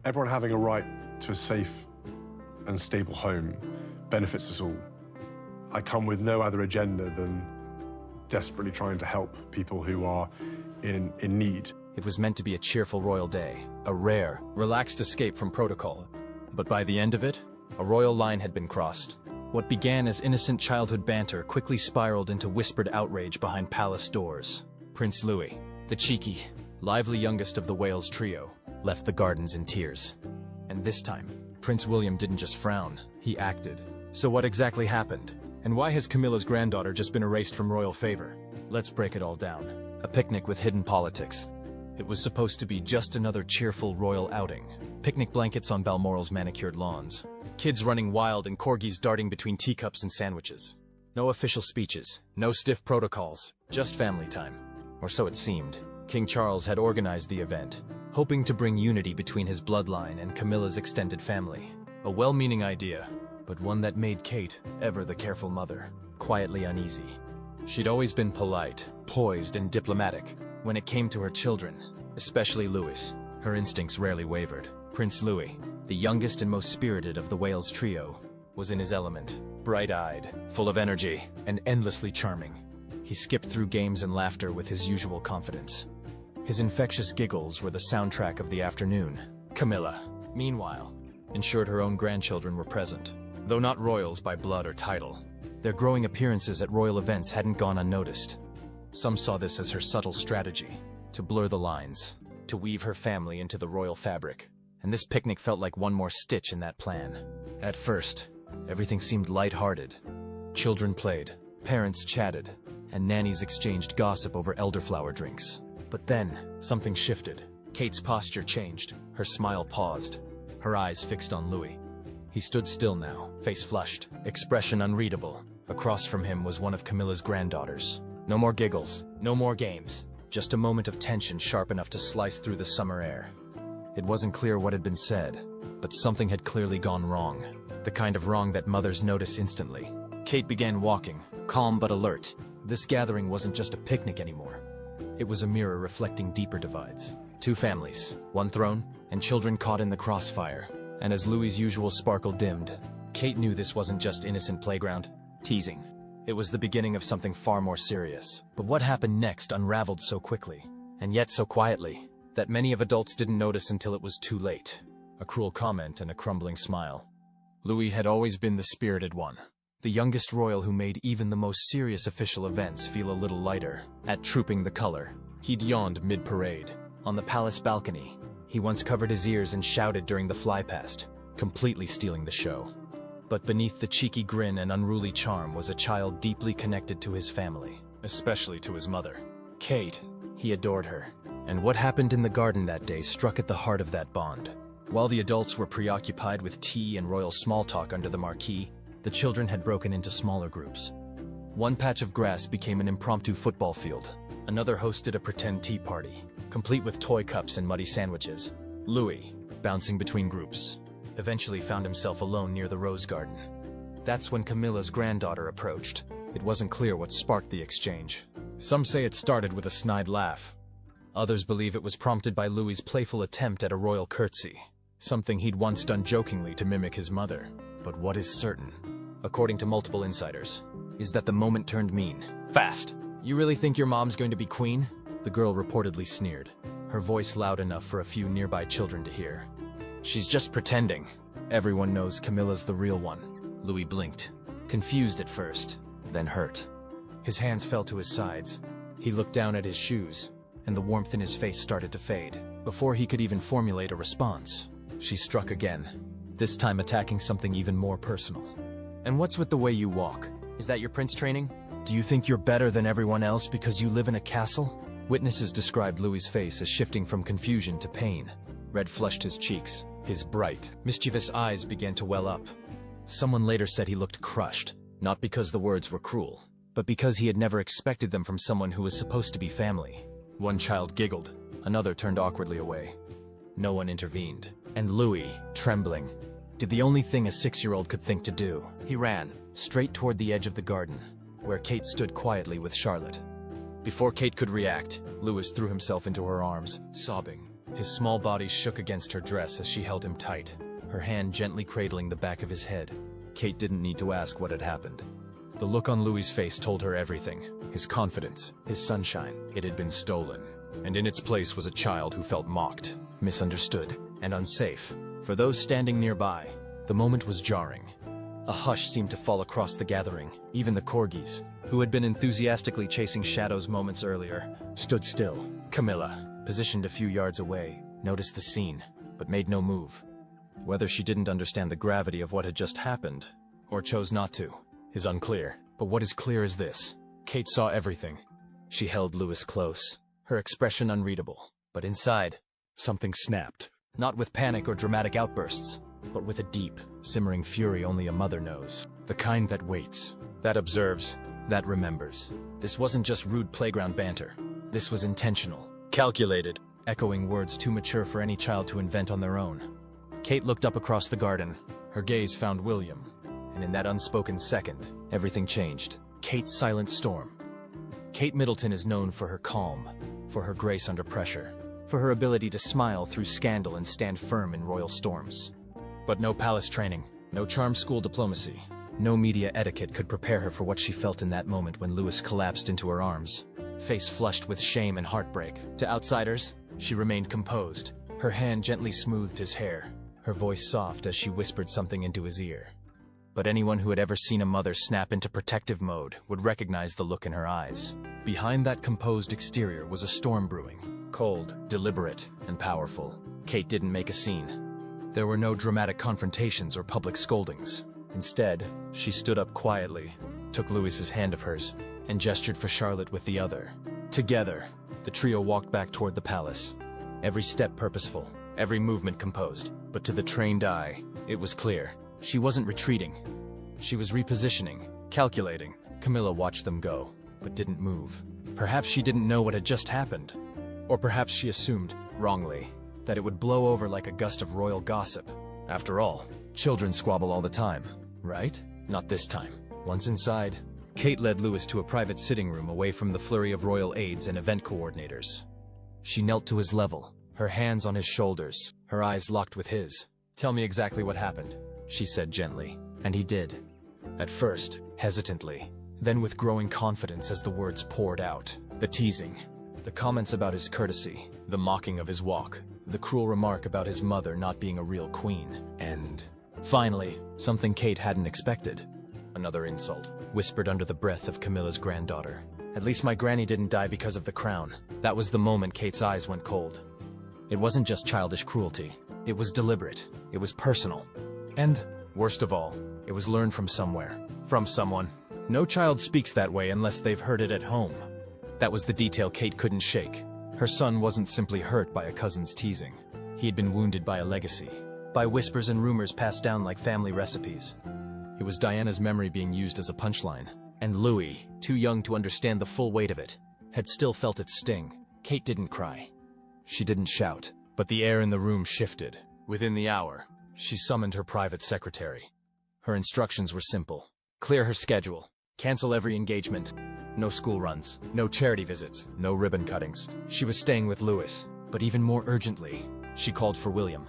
Everyone having a right to a safe and stable home benefits us all. I come with no other agenda than desperately trying to help people who are in need. It was meant to be a cheerful royal day, a rare, relaxed escape from protocol. But by the end of it, a royal line had been crossed. What began as innocent childhood banter quickly spiraled into whispered outrage behind palace doors. Prince Louis, the cheeky, lively youngest of the Wales trio, left the gardens in tears. And this time, Prince William didn't just frown, he acted. So what exactly happened? And why has Camilla's granddaughter just been erased from royal favor? Let's break it all down. A picnic with hidden politics. It was supposed to be just another cheerful royal outing. Picnic blankets on Balmoral's manicured lawns. Kids running wild and corgis darting between teacups and sandwiches. No official speeches, no stiff protocols, just family time. Or so it seemed. King Charles had organized the event, hoping to bring unity between his bloodline and Camilla's extended family. A well-meaning idea, but one that made Kate, ever the careful mother, quietly uneasy. She'd always been polite, poised, and diplomatic when it came to her children, especially Louis. Her instincts rarely wavered. Prince Louis, the youngest and most spirited of the Wales trio, was in his element, bright-eyed, full of energy, and endlessly charming. He skipped through games and laughter with his usual confidence. His infectious giggles were the soundtrack of the afternoon. Camilla, meanwhile, ensured her own grandchildren were present. Though not royals by blood or title, their growing appearances at royal events hadn't gone unnoticed. Some saw this as her subtle strategy, to blur the lines, to weave her family into the royal fabric. And this picnic felt like one more stitch in that plan. At first, everything seemed light-hearted. Children played, parents chatted, and nannies exchanged gossip over elderflower drinks. But then, something shifted. Kate's posture changed, her smile paused, her eyes fixed on Louis. He stood still now, face flushed, expression unreadable. Across from him was one of Camilla's granddaughters. No more giggles, no more games, just a moment of tension sharp enough to slice through the summer air. It wasn't clear what had been said, but something had clearly gone wrong. The kind of wrong that mothers notice instantly. Kate began walking, calm but alert. This gathering wasn't just a picnic anymore. It was a mirror reflecting deeper divides. Two families, one throne, and children caught in the crossfire. And as Louis's usual sparkle dimmed, Kate knew this wasn't just innocent playground, teasing. It was the beginning of something far more serious. But what happened next unraveled so quickly, and yet so quietly, that many of adults didn't notice until it was too late. A cruel comment and a crumbling smile. Louis had always been the spirited one, the youngest royal who made even the most serious official events feel a little lighter. At Trooping the Color, he'd yawned mid-parade. On the palace balcony, he once covered his ears and shouted during the flypast, completely stealing the show. But beneath the cheeky grin and unruly charm was a child deeply connected to his family, especially to his mother. Kate, he adored her. And what happened in the garden that day struck at the heart of that bond. While the adults were preoccupied with tea and royal small talk under the marquee, the children had broken into smaller groups. One patch of grass became an impromptu football field. Another hosted a pretend tea party, complete with toy cups and muddy sandwiches. Louis, bouncing between groups, eventually found himself alone near the rose garden. That's when Camilla's granddaughter approached. It wasn't clear what sparked the exchange. Some say it started with a snide laugh. Others believe it was prompted by Louis's playful attempt at a royal curtsy, something he'd once done jokingly to mimic his mother. But what is certain, according to multiple insiders, is that the moment turned mean. Fast! You really think your mom's going to be queen? The girl reportedly sneered, her voice loud enough for a few nearby children to hear. She's just pretending. Everyone knows Camilla's the real one. Louis blinked, confused at first, then hurt. His hands fell to his sides. He looked down at his shoes, and the warmth in his face started to fade. Before he could even formulate a response, she struck again, this time attacking something even more personal. And what's with the way you walk? Is that your prince training? Do you think you're better than everyone else because you live in a castle? Witnesses described Louis's face as shifting from confusion to pain. Red flushed his cheeks. His bright, mischievous eyes began to well up. Someone later said he looked crushed, not because the words were cruel, but because he had never expected them from someone who was supposed to be family. One child giggled, another turned awkwardly away. No one intervened, and Louis, trembling, did the only thing a 6-year-old could think to do. He ran, straight toward the edge of the garden, where Kate stood quietly with Charlotte. Before Kate could react, Louis threw himself into her arms, sobbing. His small body shook against her dress as she held him tight, her hand gently cradling the back of his head. Kate didn't need to ask what had happened. The look on Louis's face told her everything. His confidence, his sunshine, it had been stolen. And in its place was a child who felt mocked, misunderstood, and unsafe. For those standing nearby, the moment was jarring. A hush seemed to fall across the gathering. Even the corgis, who had been enthusiastically chasing shadows moments earlier, stood still. Camilla, positioned a few yards away, noticed the scene, but made no move. Whether she didn't understand the gravity of what had just happened, or chose not to, is unclear. But what is clear is this: Kate saw everything. She held Louis close, her expression unreadable. But inside, something snapped. Not with panic or dramatic outbursts, but with a deep, simmering fury only a mother knows. The kind that waits, that observes, that remembers. This wasn't just rude playground banter. This was intentional, calculated, echoing words too mature for any child to invent on their own. Kate looked up across the garden. Her gaze found William, and in that unspoken second, everything changed. Kate's silent storm. Kate Middleton is known for her calm, for her grace under pressure, for her ability to smile through scandal and stand firm in royal storms. But no palace training, no charm school diplomacy, no media etiquette could prepare her for what she felt in that moment when Louis collapsed into her arms. Face flushed with shame and heartbreak. To outsiders, she remained composed. Her hand gently smoothed his hair, her voice soft as she whispered something into his ear. But anyone who had ever seen a mother snap into protective mode would recognize the look in her eyes. Behind that composed exterior was a storm brewing, cold, deliberate, and powerful. Kate didn't make a scene. There were no dramatic confrontations or public scoldings. Instead, she stood up quietly, took Louis's hand of hers, and gestured for Charlotte with the other. Together, the trio walked back toward the palace. Every step purposeful, every movement composed. But to the trained eye, it was clear. She wasn't retreating. She was repositioning, calculating. Camilla watched them go, but didn't move. Perhaps she didn't know what had just happened. Or perhaps she assumed, wrongly, that it would blow over like a gust of royal gossip. After all, children squabble all the time, right? Not this time. Once inside, Kate led Louis to a private sitting room away from the flurry of royal aides and event coordinators. She knelt to his level, her hands on his shoulders, her eyes locked with his. "Tell me exactly what happened," she said gently. And he did. At first, hesitantly, then with growing confidence as the words poured out. The teasing, the comments about his courtesy, the mocking of his walk, the cruel remark about his mother not being a real queen. And finally, something Kate hadn't expected. Another insult, whispered under the breath of Camilla's granddaughter. "At least my granny didn't die because of the crown." That was the moment Kate's eyes went cold. It wasn't just childish cruelty. It was deliberate. It was personal. And, worst of all, it was learned from somewhere. From someone. No child speaks that way unless they've heard it at home. That was the detail Kate couldn't shake. Her son wasn't simply hurt by a cousin's teasing. He had been wounded by a legacy. By whispers and rumors passed down like family recipes. It was Diana's memory being used as a punchline. And Louis, too young to understand the full weight of it, had still felt its sting. Kate didn't cry. She didn't shout. But the air in the room shifted. Within the hour, she summoned her private secretary. Her instructions were simple. Clear her schedule. Cancel every engagement. No school runs. No charity visits. No ribbon cuttings. She was staying with Louis. But even more urgently, she called for William.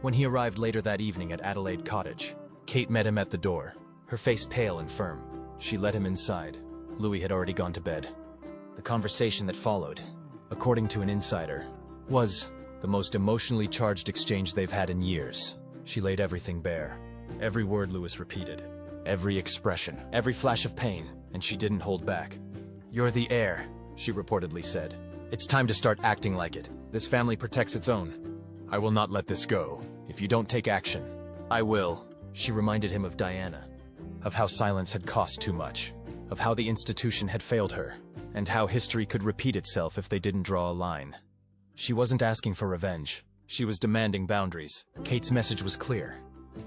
When he arrived later that evening at Adelaide Cottage, Kate met him at the door, her face pale and firm. She led him inside. Louis had already gone to bed. The conversation that followed, according to an insider, was the most emotionally charged exchange they've had in years. She laid everything bare. Every word Louis repeated. Every expression. Every flash of pain. And she didn't hold back. "You're the heir," she reportedly said. "It's time to start acting like it. This family protects its own. I will not let this go. If you don't take action, I will." She reminded him of Diana. Of how silence had cost too much. Of how the institution had failed her. And how history could repeat itself if they didn't draw a line. She wasn't asking for revenge. She was demanding boundaries. Kate's message was clear.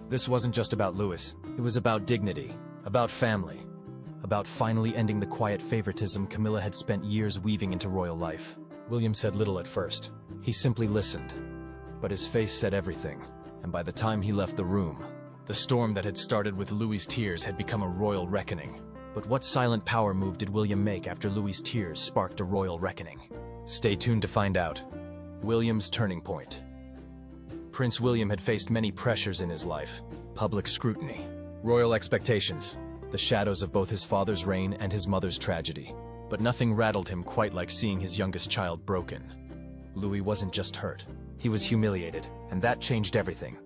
This wasn't just about Louis. It was about dignity, about family, about finally ending the quiet favoritism Camilla had spent years weaving into royal life. William said little at first. He simply listened. But his face said everything. And by the time he left the room, the storm that had started with Louis's tears had become a royal reckoning. But what silent power move did William make after Louis's tears sparked a royal reckoning? Stay tuned to find out. William's turning point. Prince William had faced many pressures in his life: public scrutiny, royal expectations, the shadows of both his father's reign and his mother's tragedy. But nothing rattled him quite like seeing his youngest child broken. Louis wasn't just hurt, he was humiliated, and that changed everything.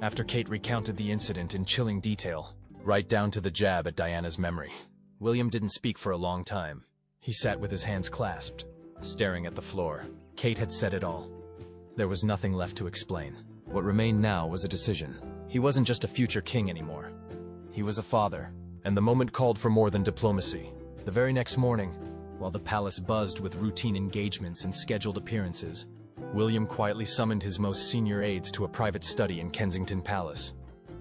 After Kate recounted the incident in chilling detail, right down to the jab at Diana's memory, William didn't speak for a long time. He sat with his hands clasped, staring at the floor. Kate had said it all. There was nothing left to explain. What remained now was a decision. He wasn't just a future king anymore. He was a father, and the moment called for more than diplomacy. The very next morning, while the palace buzzed with routine engagements and scheduled appearances, William quietly summoned his most senior aides to a private study in Kensington Palace.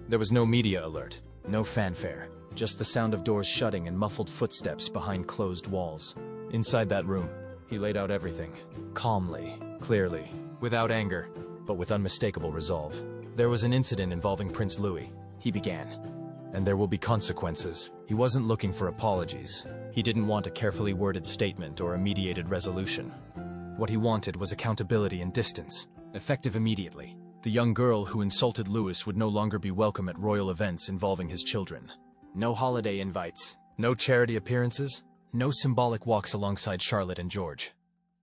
There was no media alert, no fanfare, just the sound of doors shutting and muffled footsteps behind closed walls. Inside that room, he laid out everything, calmly, clearly, without anger, but with unmistakable resolve. There was an incident involving Prince Louis, he began. And there will be consequences. He wasn't looking for apologies. He didn't want a carefully worded statement or a mediated resolution. What he wanted was accountability and distance, effective immediately. The young girl who insulted Louis would no longer be welcome at royal events involving his children. No holiday invites, no charity appearances, no symbolic walks alongside Charlotte and George.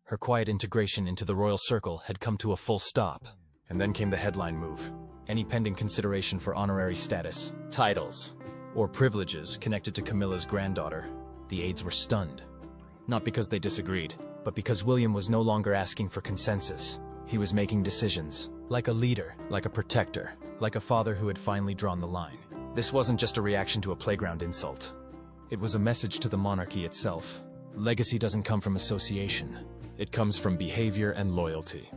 Her quiet integration into the royal circle had come to a full stop. And then came the headline move. Any pending consideration for honorary status, titles, or privileges connected to Camilla's granddaughter. The aides were stunned. Not because they disagreed, but because William was no longer asking for consensus. He was making decisions, like a leader, like a protector, like a father who had finally drawn the line. This wasn't just a reaction to a playground insult. It was a message to the monarchy itself. Legacy doesn't come from association. It comes from behavior and loyalty.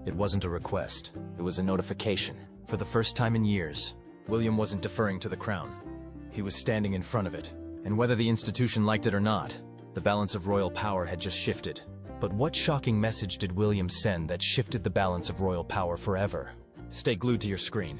It wasn't a request, it was a notification. For the first time in years, William wasn't deferring to the crown. He was standing in front of it, and whether the institution liked it or not, the balance of royal power had just shifted. But what shocking message did William send that shifted the balance of royal power forever? Stay glued to your screen.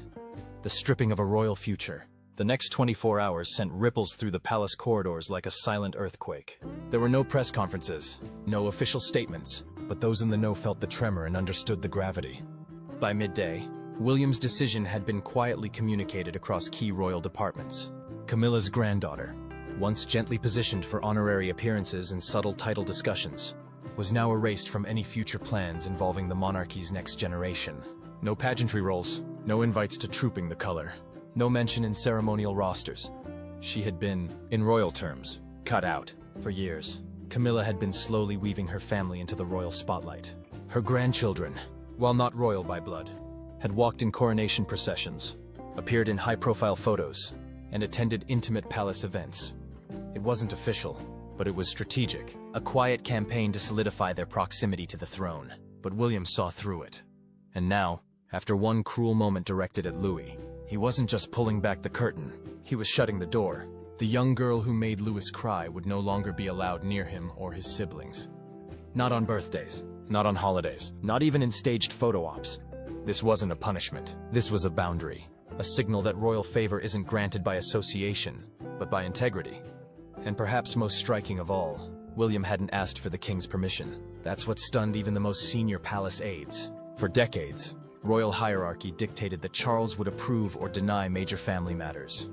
The stripping of a royal future. The next 24 hours sent ripples through the palace corridors like a silent earthquake. There were no press conferences, no official statements, but those in the know felt the tremor and understood the gravity. By midday, William's decision had been quietly communicated across key royal departments. Camilla's granddaughter, once gently positioned for honorary appearances and subtle title discussions, was now erased from any future plans involving the monarchy's next generation. No pageantry roles, no invites to trooping the color, no mention in ceremonial rosters. She had been, in royal terms, cut out. For years, Camilla had been slowly weaving her family into the royal spotlight. Her grandchildren, while not royal by blood, had walked in coronation processions, appeared in high-profile photos, and attended intimate palace events. It wasn't official, but it was strategic, a quiet campaign to solidify their proximity to the throne. But William saw through it. And now, after one cruel moment directed at Louis, he wasn't just pulling back the curtain, he was shutting the door. The young girl who made Louis cry would no longer be allowed near him or his siblings. Not on birthdays, not on holidays, not even in staged photo ops. This wasn't a punishment, this was a boundary, a signal that royal favor isn't granted by association, but by integrity. And perhaps most striking of all, William hadn't asked for the king's permission. That's what stunned even the most senior palace aides. For decades, royal hierarchy dictated that Charles would approve or deny major family matters.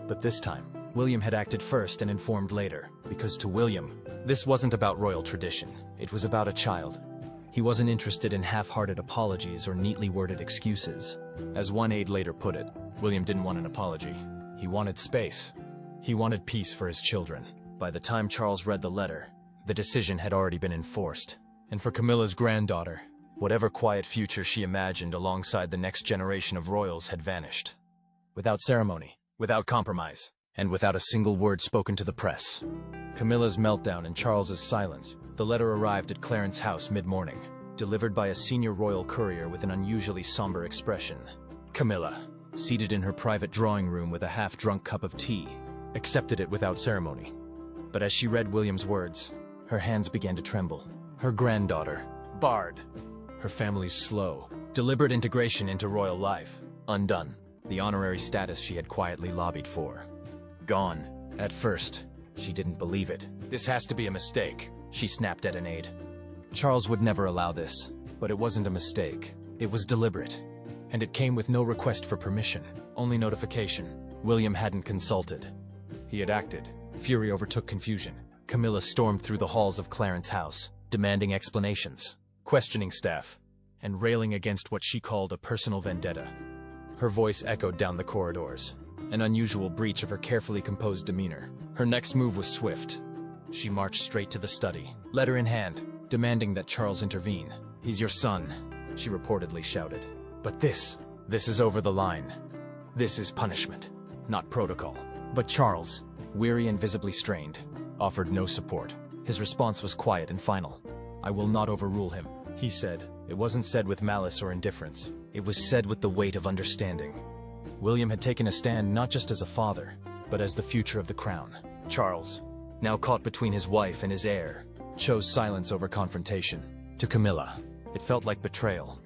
But this time, William had acted first and informed later, because to William, this wasn't about royal tradition, it was about a child. He wasn't interested in half-hearted apologies or neatly worded excuses. As one aide later put it, William didn't want an apology. He wanted space. He wanted peace for his children. By the time Charles read the letter, the decision had already been enforced. And for Camilla's granddaughter, whatever quiet future she imagined alongside the next generation of royals had vanished. Without ceremony, without compromise, and without a single word spoken to the press. Camilla's meltdown and Charles's silence, the letter arrived at Clarence's house mid-morning, delivered by a senior royal courier with an unusually somber expression. Camilla, seated in her private drawing room with a half-drunk cup of tea, accepted it without ceremony. But as she read William's words, her hands began to tremble. Her granddaughter, barred. Her family's slow, deliberate integration into royal life, undone. The honorary status she had quietly lobbied for. Gone. At first, she didn't believe it. This has to be a mistake, she snapped at an aide. Charles would never allow this. But it wasn't a mistake. It was deliberate. And it came with no request for permission, only notification. William hadn't consulted. He had acted. Fury overtook confusion. Camilla stormed through the halls of Clarence House, demanding explanations, questioning staff, and railing against what she called a personal vendetta. Her voice echoed down the corridors, an unusual breach of her carefully composed demeanor. Her next move was swift. She marched straight to the study, letter in hand, demanding that Charles intervene. "He's your son," she reportedly shouted. "But this is over the line. This is punishment, not protocol." But Charles, weary and visibly strained, offered no support. His response was quiet and final. "I will not overrule him," he said. It wasn't said with malice or indifference. It was said with the weight of understanding. William had taken a stand not just as a father, but as the future of the crown. Charles, now caught between his wife and his heir, chose silence over confrontation. To Camilla, it felt like betrayal.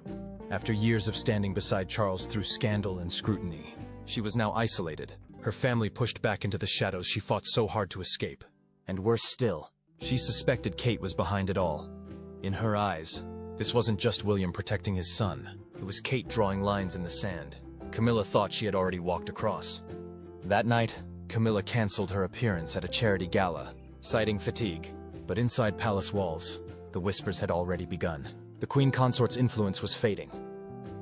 After years of standing beside Charles through scandal and scrutiny, she was now isolated. Her family pushed back into the shadows she fought so hard to escape. And worse still, she suspected Kate was behind it all. In her eyes, this wasn't just William protecting his son. It was Kate drawing lines in the sand. Camilla thought she had already walked across. That night, Camilla canceled her appearance at a charity gala, citing fatigue. But inside palace walls, the whispers had already begun. The queen consort's influence was fading.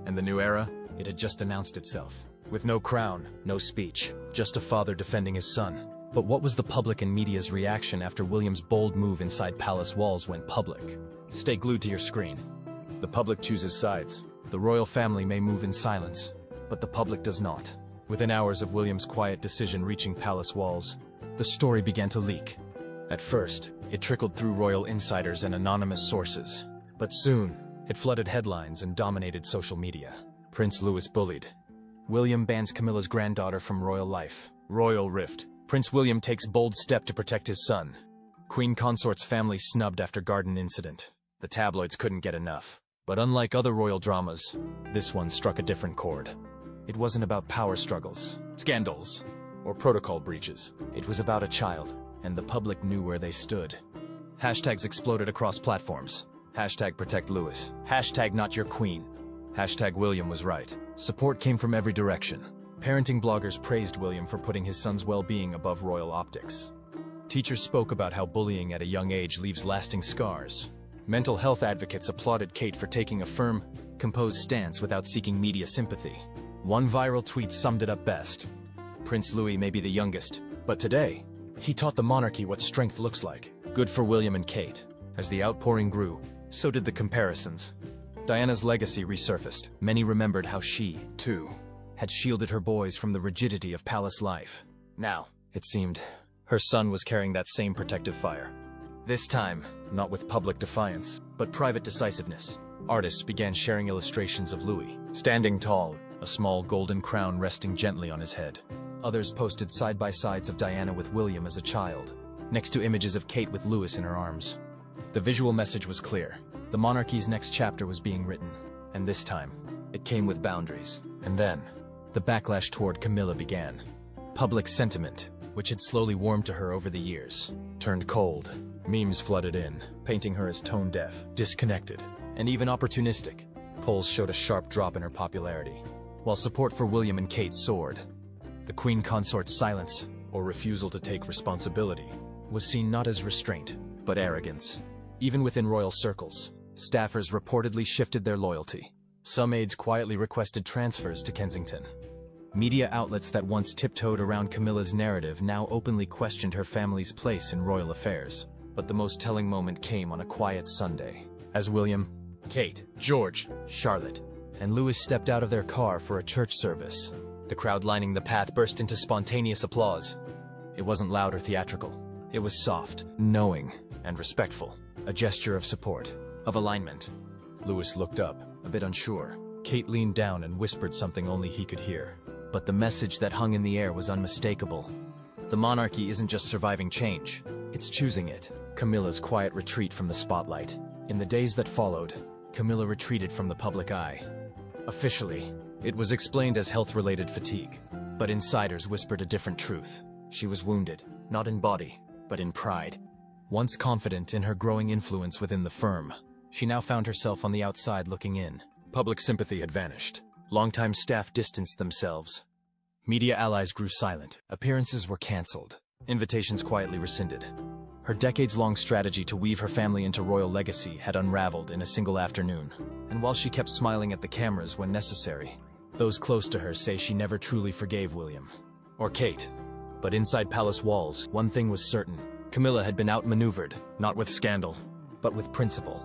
And the new era, it had just announced itself. With no crown, no speech, just a father defending his son. But what was the public and media's reaction after William's bold move inside palace walls went public? Stay glued to your screen. The public chooses sides. The royal family may move in silence, but the public does not. Within hours of William's quiet decision reaching palace walls, the story began to leak. At first, it trickled through royal insiders and anonymous sources. But soon, it flooded headlines and dominated social media. Prince Louis bullied. William bans Camilla's granddaughter from royal life. Royal rift. Prince William takes bold step to protect his son. Queen consort's family snubbed after garden incident. The tabloids couldn't get enough. But unlike other royal dramas, this one struck a different chord. It wasn't about power struggles, scandals, or protocol breaches. It was about a child, and the public knew where they stood. Hashtags exploded across platforms. Hashtag protect Louis. Hashtag not your queen. Hashtag William was right. Support came from every direction. Parenting bloggers praised William for putting his son's well-being above royal optics. Teachers spoke about how bullying at a young age leaves lasting scars. Mental health advocates applauded Kate for taking a firm, composed stance without seeking media sympathy. One viral tweet summed it up best. Prince Louis may be the youngest, but today, he taught the monarchy what strength looks like. Good for William and Kate. As the outpouring grew, so did the comparisons. Diana's legacy resurfaced. Many remembered how she, too, had shielded her boys from the rigidity of palace life. Now, it seemed, her son was carrying that same protective fire. This time, not with public defiance, but private decisiveness. Artists began sharing illustrations of Louis, standing tall, a small golden crown resting gently on his head. Others posted side-by-sides of Diana with William as a child, next to images of Kate with Louis in her arms. The visual message was clear. The monarchy's next chapter was being written, and this time, it came with boundaries. And then, the backlash toward Camilla began. Public sentiment, which had slowly warmed to her over the years, turned cold. Memes flooded in, painting her as tone-deaf, disconnected, and even opportunistic. Polls showed a sharp drop in her popularity, while support for William and Kate soared. The queen consort's silence, or refusal to take responsibility, was seen not as restraint, but arrogance. Even within royal circles, staffers reportedly shifted their loyalty. Some aides quietly requested transfers to Kensington. Media outlets that once tiptoed around Camilla's narrative now openly questioned her family's place in royal affairs. But the most telling moment came on a quiet Sunday, as William, Kate, George, Charlotte, and Louis stepped out of their car for a church service. The crowd lining the path burst into spontaneous applause. It wasn't loud or theatrical. It was soft, knowing, and respectful. A gesture of support, of alignment. Louis looked up, a bit unsure. Kate leaned down and whispered something only he could hear. But the message that hung in the air was unmistakable. The monarchy isn't just surviving change, it's choosing it. Camilla's quiet retreat from the spotlight. In the days that followed, Camilla retreated from the public eye. Officially, it was explained as health-related fatigue. But insiders whispered a different truth. She was wounded, not in body, but in pride. Once confident in her growing influence within the firm, She now found herself on the outside looking in. Public sympathy had vanished. Longtime staff distanced themselves. Media allies grew silent. Appearances were cancelled. Invitations quietly rescinded. Her decades-long strategy to weave her family into royal legacy had unraveled in a single afternoon. And while she kept smiling at the cameras when necessary, those close to her say she never truly forgave William. Or Kate. But inside palace walls, one thing was certain. Camilla had been outmaneuvered, not with scandal, but with principle.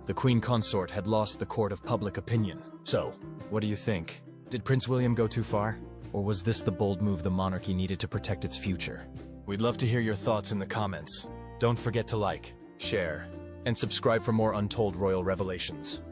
The Queen Consort had lost the court of public opinion. So, what do you think? Did Prince William go too far? Or was this the bold move the monarchy needed to protect its future? We'd love to hear your thoughts in the comments. Don't forget to like, share, and subscribe for more untold royal revelations.